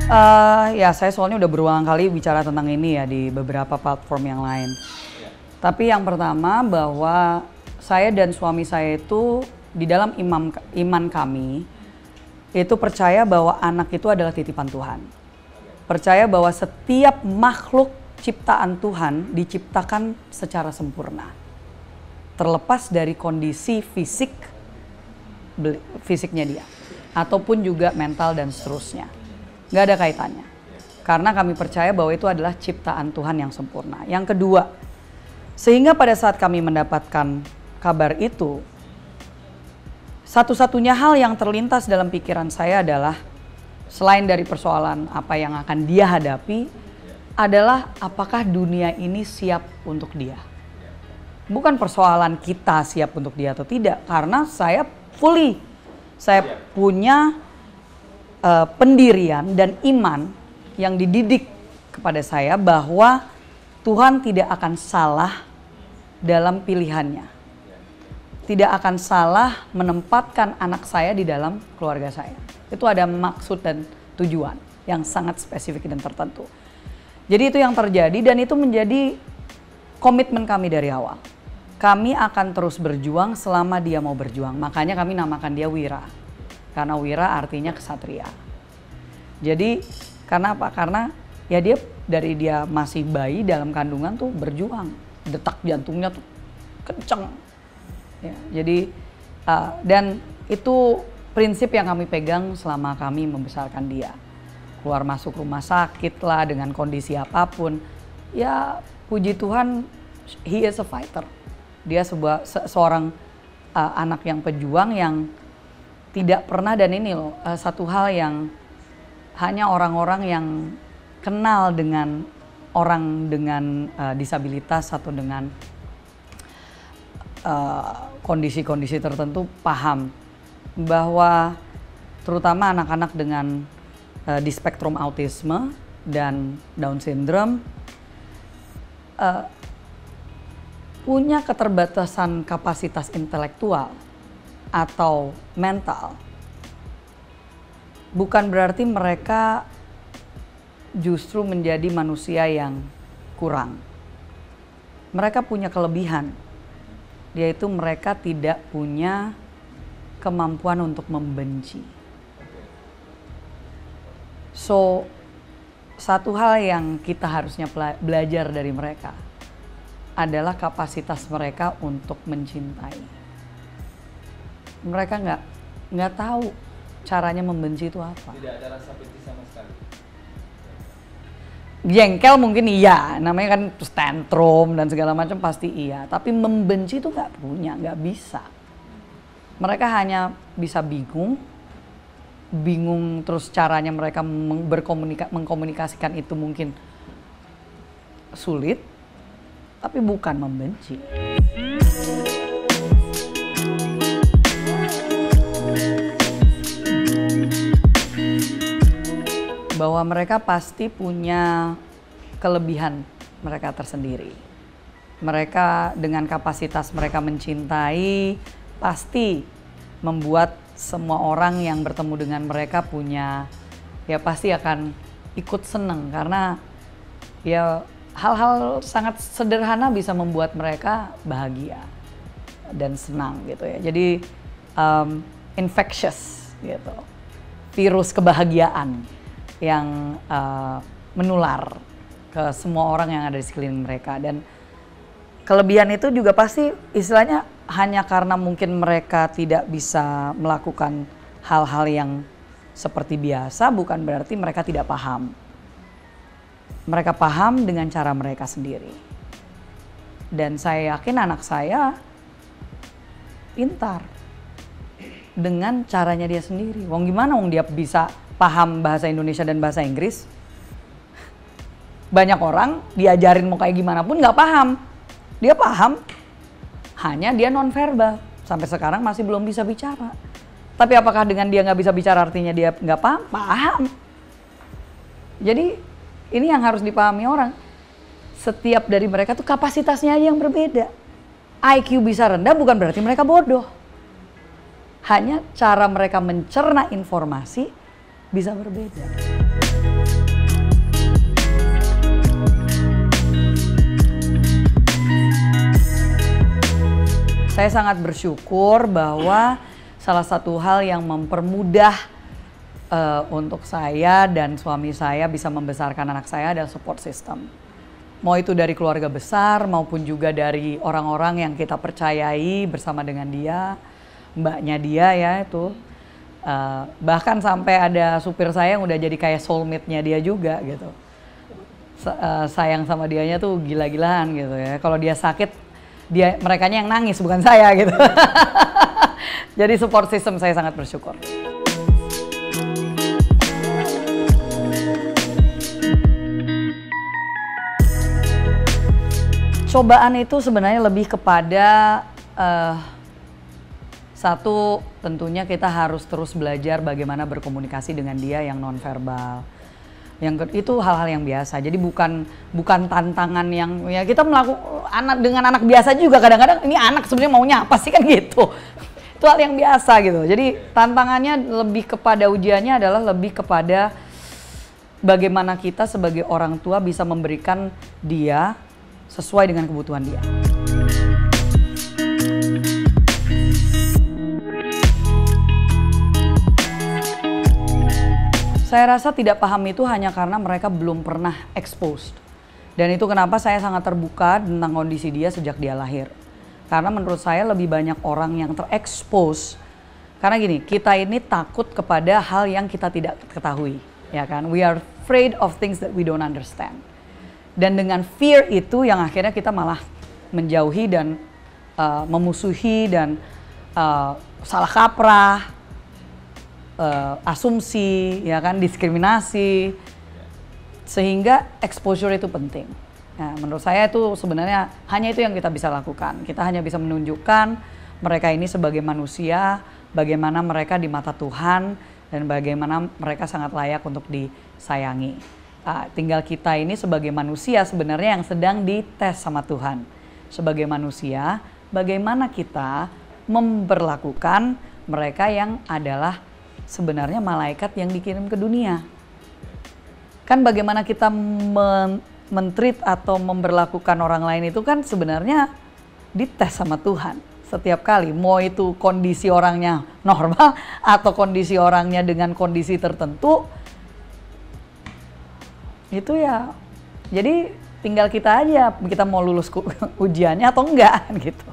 Ya saya soalnya udah berulang kali bicara tentang ini ya di beberapa platform yang lain. Tapi yang pertama bahwa saya dan suami saya itu di dalam iman kami itu percaya bahwa anak itu adalah titipan Tuhan. Percaya bahwa setiap makhluk ciptaan Tuhan diciptakan secara sempurna. Terlepas dari kondisi fisiknya dia. Ataupun juga mental dan seterusnya. Nggak ada kaitannya. Karena kami percaya bahwa itu adalah ciptaan Tuhan yang sempurna. Yang kedua, sehingga pada saat kami mendapatkan kabar itu, satu-satunya hal yang terlintas dalam pikiran saya adalah, selain dari persoalan apa yang akan dia hadapi, adalah apakah dunia ini siap untuk dia. Bukan persoalan kita siap untuk dia atau tidak, karena saya punya pendirian dan iman yang dididik kepada saya bahwa Tuhan tidak akan salah dalam pilihannya. Tidak akan salah menempatkan anak saya di dalam keluarga saya. Itu ada maksud dan tujuan yang sangat spesifik dan tertentu. Jadi itu yang terjadi dan itu menjadi komitmen kami dari awal. Kami akan terus berjuang selama dia mau berjuang. Makanya kami namakan dia Wira. Karena Wira artinya kesatria. Jadi karena apa? Karena ya dia dari dia masih bayi dalam kandungan tuh berjuang. Detak jantungnya tuh kenceng. Ya, jadi dan itu prinsip yang kami pegang selama kami membesarkan dia. Keluar masuk rumah sakit lah dengan kondisi apapun. Ya puji Tuhan, he is a fighter. Dia seorang anak yang pejuang yang tidak pernah, dan ini loh satu hal yang hanya orang-orang yang kenal dengan orang dengan disabilitas atau dengan kondisi-kondisi tertentu paham bahwa terutama anak-anak dengan di spektrum autisme dan Down syndrome punya keterbatasan kapasitas intelektual atau mental. Bukan berarti mereka justru menjadi manusia yang kurang. Mereka punya kelebihan, yaitu mereka tidak punya kemampuan untuk membenci. So, satu hal yang kita harusnya belajar dari mereka adalah kapasitas mereka untuk mencintai. Mereka nggak tahu caranya membenci itu apa. Tidak ada rasa benci sama sekali. Jengkel mungkin iya, namanya kan tantrum dan segala macam pasti iya. Tapi membenci itu nggak punya, nggak bisa. Mereka hanya bisa bingung terus caranya mereka mengkomunikasikan itu mungkin sulit, tapi bukan membenci. Bahwa mereka pasti punya kelebihan mereka tersendiri. Mereka dengan kapasitas mereka mencintai pasti membuat semua orang yang bertemu dengan mereka punya, ya pasti akan ikut seneng karena ya hal-hal sangat sederhana bisa membuat mereka bahagia dan senang gitu ya. Jadi infectious gitu, virus kebahagiaan yang menular ke semua orang yang ada di sekeliling mereka. Dan kelebihan itu juga pasti istilahnya hanya karena mungkin mereka tidak bisa melakukan hal-hal yang seperti biasa, bukan berarti mereka tidak paham. Mereka paham dengan cara mereka sendiri. Dan saya yakin anak saya pintar dengan caranya dia sendiri. Wong gimana wong dia bisa paham bahasa Indonesia dan bahasa Inggris? Banyak orang diajarin mau kayak gimana pun nggak paham. Dia paham, hanya dia nonverbal. Sampai sekarang masih belum bisa bicara. Tapi apakah dengan dia nggak bisa bicara artinya dia nggak paham? Paham. Jadi ini yang harus dipahami orang. Setiap dari mereka tuh kapasitasnya aja yang berbeda. IQ bisa rendah bukan berarti mereka bodoh. Hanya cara mereka mencerna informasi bisa berbeda. Saya sangat bersyukur bahwa salah satu hal yang mempermudah untuk saya dan suami saya bisa membesarkan anak saya adalah support system. Mau itu dari keluarga besar maupun juga dari orang-orang yang kita percayai bersama dengan dia, mbaknya dia ya itu. Bahkan sampai ada supir saya yang udah jadi kayak soulmate-nya dia juga gitu. Sayang sama dianya tuh gila-gilaan gitu ya. Kalau dia sakit, merekanya yang nangis bukan saya gitu. Jadi support system saya sangat bersyukur. Cobaan itu sebenarnya lebih kepada satu, tentunya kita harus terus belajar bagaimana berkomunikasi dengan dia yang nonverbal. Itu hal-hal yang biasa. Jadi bukan tantangan yang ya kita melakukan dengan anak biasa juga kadang-kadang ini anak sebenarnya maunya apa sih kan gitu. Itu hal yang biasa gitu. Jadi tantangannya lebih kepada ujiannya adalah lebih kepada bagaimana kita sebagai orang tua bisa memberikan dia sesuai dengan kebutuhan dia. Saya rasa tidak paham itu hanya karena mereka belum pernah exposed. Dan itu kenapa saya sangat terbuka tentang kondisi dia sejak dia lahir. Karena menurut saya lebih banyak orang yang terekspos. Karena gini, kita ini takut kepada hal yang kita tidak ketahui. Ya kan? We are afraid of things that we don't understand. Dan dengan fear itu yang akhirnya kita malah menjauhi dan memusuhi dan salah kaprah. Asumsi, ya kan, diskriminasi, sehingga exposure itu penting. Nah, menurut saya itu sebenarnya hanya itu yang kita bisa lakukan. Kita hanya bisa menunjukkan mereka ini sebagai manusia, bagaimana mereka di mata Tuhan, dan bagaimana mereka sangat layak untuk disayangi. Tinggal kita ini sebagai manusia sebenarnya yang sedang dites sama Tuhan. Sebagai manusia, bagaimana kita memperlakukan mereka yang adalah sebenarnya malaikat yang dikirim ke dunia. Kan bagaimana kita men-treat atau memperlakukan orang lain itu kan sebenarnya dites sama Tuhan. Setiap kali, mau itu kondisi orangnya normal atau kondisi orangnya dengan kondisi tertentu, itu ya, jadi tinggal kita aja, kita mau lulus ujiannya atau enggak gitu.